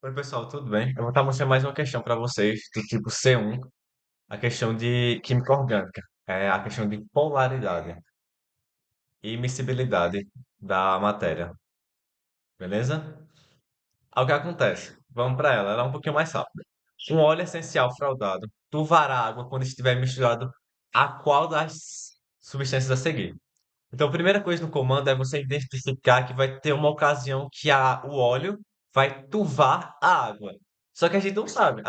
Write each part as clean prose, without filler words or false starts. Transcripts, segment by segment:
Oi, pessoal, tudo bem? Eu vou estar mostrando mais uma questão para vocês do tipo C1, a questão de química orgânica, é a questão de polaridade e miscibilidade da matéria, beleza? Aí o que acontece? Vamos para ela é um pouquinho mais rápida. Um óleo essencial fraudado turvará a água quando estiver misturado a qual das substâncias a seguir? Então, a primeira coisa no comando é você identificar que vai ter uma ocasião que o óleo vai turvar a água. Só que a gente não sabe.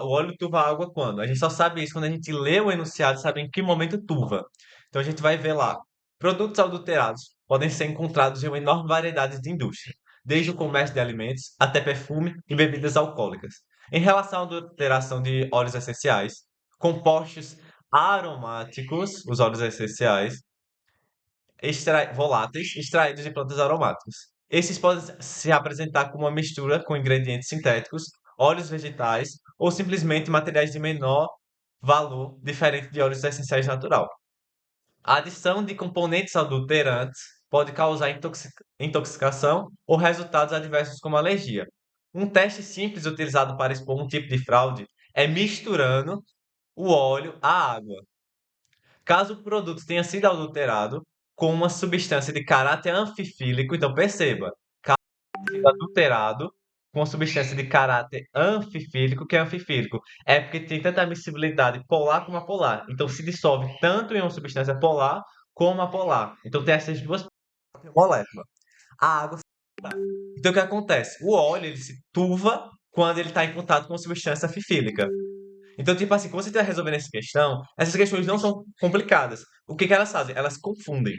O óleo turva a água quando? A gente só sabe isso quando a gente lê o enunciado e sabe em que momento turva. Então, a gente vai ver lá. Produtos adulterados podem ser encontrados em uma enorme variedade de indústrias, desde o comércio de alimentos até perfume e bebidas alcoólicas. Em relação à adulteração de óleos essenciais, compostos aromáticos, os óleos essenciais, voláteis extraídos de plantas aromáticas. Esses podem se apresentar como uma mistura com ingredientes sintéticos, óleos vegetais ou simplesmente materiais de menor valor, diferente de óleos essenciais natural. A adição de componentes adulterantes pode causar intoxicação ou resultados adversos como alergia. Um teste simples utilizado para expor um tipo de fraude é misturando o óleo à água. Caso o produto tenha sido adulterado com uma substância de caráter anfifílico, então perceba, sido adulterado com uma substância de caráter anfifílico, que é anfifílico, é porque tem tanta miscibilidade polar como apolar. Então se dissolve tanto em uma substância polar como apolar. Então tem essas duas moléculas. A água. Então o que acontece? O óleo ele se turva quando ele está em contato com uma substância anfifílica. Então, tipo assim, quando você está resolvendo essa questão, essas questões não são complicadas. O que que elas fazem? Elas confundem.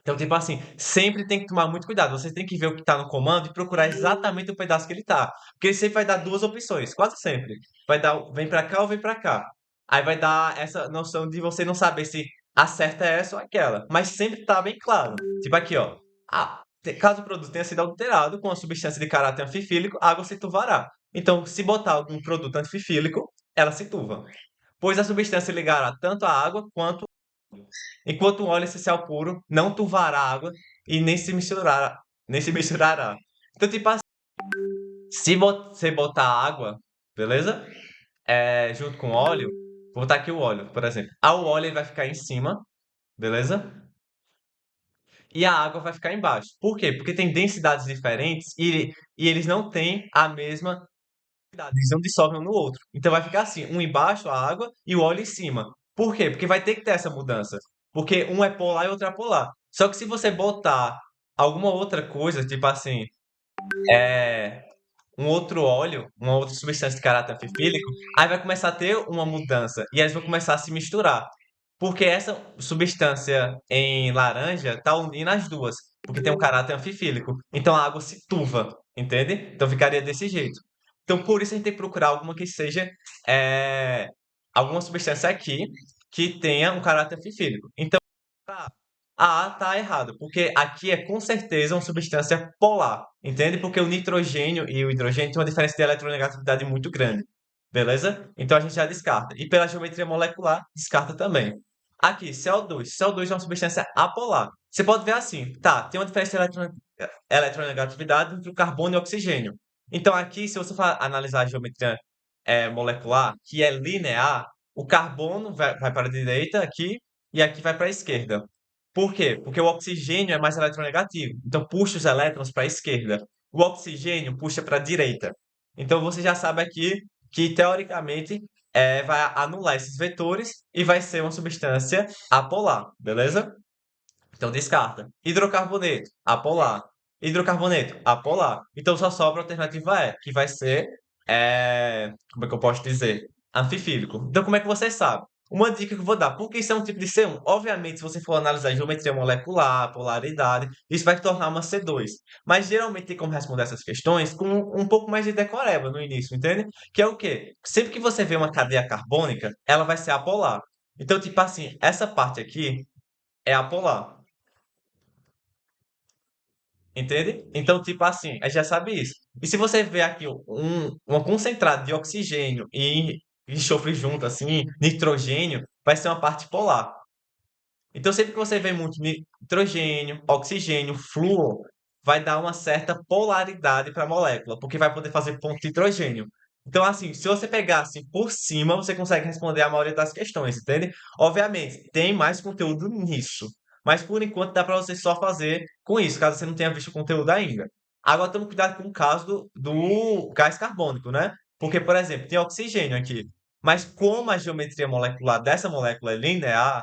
Então, tipo assim, sempre tem que tomar muito cuidado. Você tem que ver o que está no comando e procurar exatamente o pedaço que ele está. Porque ele sempre vai dar duas opções, quase sempre. Vai dar, vem para cá ou vem para cá. Aí vai dar essa noção de você não saber se a certa é essa ou aquela. Mas sempre está bem claro. Tipo aqui, ó. Caso o produto tenha sido adulterado com uma substância de caráter anfifílico, a água se turvará. Então, se botar algum produto anfifílico, ela se turva, pois a substância ligará tanto a água quanto, enquanto o óleo essencial puro não turvará a água e nem se misturará. Então, tipo assim, se você botar água, beleza? Junto com o óleo, vou botar aqui o óleo, por exemplo. O óleo ele vai ficar em cima, beleza? E a água vai ficar embaixo. Por quê? Porque tem densidades diferentes e eles não têm a mesma densidade, eles não dissolvem um no outro. Então vai ficar assim, um embaixo, a água, e o óleo em cima. Por quê? Porque vai ter que ter essa mudança. Porque um é polar e outro é apolar. Só que se você botar alguma outra coisa, tipo assim, é, um outro óleo, uma outra substância de caráter anfifílico, aí vai começar a ter uma mudança e eles vão começar a se misturar. Porque essa substância em laranja tá unindo as duas, porque tem um caráter anfifílico. Então a água se turva, entende? Então ficaria desse jeito. Então por isso a gente tem que procurar alguma que seja é, alguma substância aqui que tenha um caráter anfifílico. Então a tá errado, porque aqui é com certeza uma substância polar, entende? Porque o nitrogênio e o hidrogênio têm uma diferença de eletronegatividade muito grande, beleza? Então a gente já descarta. E pela geometria molecular, descarta também. Aqui, CO2. CO2 é uma substância apolar. Você pode ver assim, tá, tem uma diferença de eletronegatividade entre o carbono e o oxigênio. Então aqui, se você for analisar a geometria molecular, que é linear, o carbono vai para a direita aqui e aqui vai para a esquerda. Por quê? Porque o oxigênio é mais eletronegativo, então puxa os elétrons para a esquerda. O oxigênio puxa para a direita. Então você já sabe aqui que, teoricamente, vai anular esses vetores e vai ser uma substância apolar, beleza? Então descarta. Hidrocarboneto, apolar. Hidrocarboneto, apolar. Então só sobra a alternativa E, que vai ser, como é que eu posso dizer? Anfifílico. Então como é que você sabe? Uma dica que eu vou dar, porque isso é um tipo de C1. Obviamente, se você for analisar geometria molecular, polaridade, isso vai tornar uma C2. Mas geralmente tem como responder essas questões com um pouco mais de decoreba no início, entende? Que é o quê? Sempre que você vê uma cadeia carbônica, ela vai ser apolar. Então, tipo assim, essa parte aqui é apolar. Entende? Então, tipo assim, a gente já sabe isso. E se você vê aqui uma concentrada de oxigênio e enxofre junto, assim, nitrogênio, vai ser uma parte polar. Então, sempre que você vê muito nitrogênio, oxigênio, flúor, vai dar uma certa polaridade para a molécula, porque vai poder fazer ponto de hidrogênio. Então, assim, se você pegar assim por cima, você consegue responder a maioria das questões, entende? Obviamente, tem mais conteúdo nisso, mas por enquanto dá para você só fazer com isso, caso você não tenha visto o conteúdo ainda. Agora, tome cuidado com o caso do gás carbônico, né? Porque, por exemplo, tem oxigênio aqui, mas como a geometria molecular dessa molécula é linear,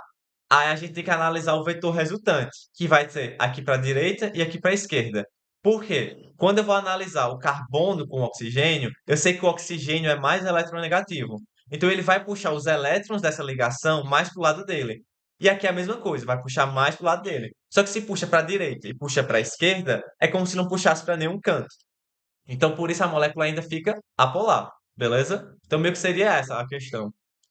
aí a gente tem que analisar o vetor resultante, que vai ser aqui para a direita e aqui para a esquerda. Por quê? Quando eu vou analisar o carbono com o oxigênio, eu sei que o oxigênio é mais eletronegativo. Então ele vai puxar os elétrons dessa ligação mais para o lado dele. E aqui é a mesma coisa, vai puxar mais para o lado dele. Só que se puxa para a direita e puxa para a esquerda, é como se não puxasse para nenhum canto. Então por isso a molécula ainda fica apolar, beleza? Então meio que seria essa a questão.